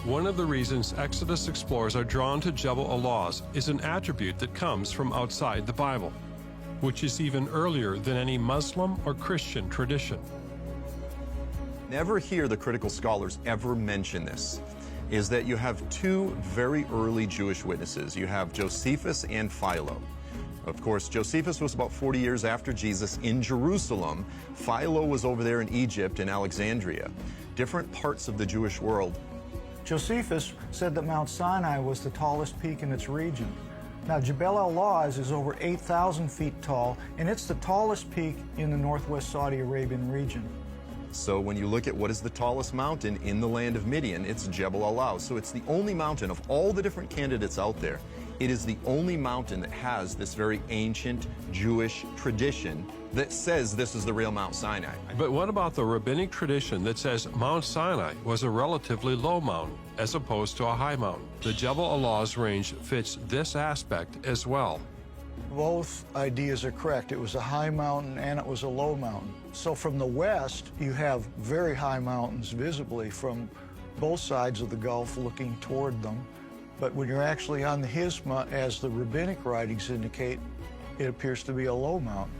One of the reasons Exodus explorers are drawn to Jebel al-Lawz is an attribute that comes from outside the Bible, which is even earlier than any Muslim or Christian tradition. Never hear the critical scholars ever mention this, is that you have two very early Jewish witnesses. You have Josephus and Philo. Of course, Josephus was about 40 years after Jesus in Jerusalem. Philo was over there in Egypt and Alexandria, different parts of the Jewish world. Josephus said that Mount Sinai was the tallest peak in its region. Now, Jebel al-Lawz is over 8,000 feet tall, and it's the tallest peak in the northwest Saudi Arabian region. So when you look at what is the tallest mountain in the land of Midian, it's Jebel al-Lawz. So it's the only mountain of all the different candidates out there. It is the only mountain that has this very ancient Jewish tradition that says this is the real Mount Sinai. But what about the rabbinic tradition that says Mount Sinai was a relatively low mountain as opposed to a high mountain? The Jebel al-Lawz range fits this aspect as well. Both ideas are correct. It was a high mountain and it was a low mountain. So from the west, you have very high mountains visibly from both sides of the Gulf looking toward them. But when you're actually on the Hisma, as the rabbinic writings indicate, it appears to be a low mountain.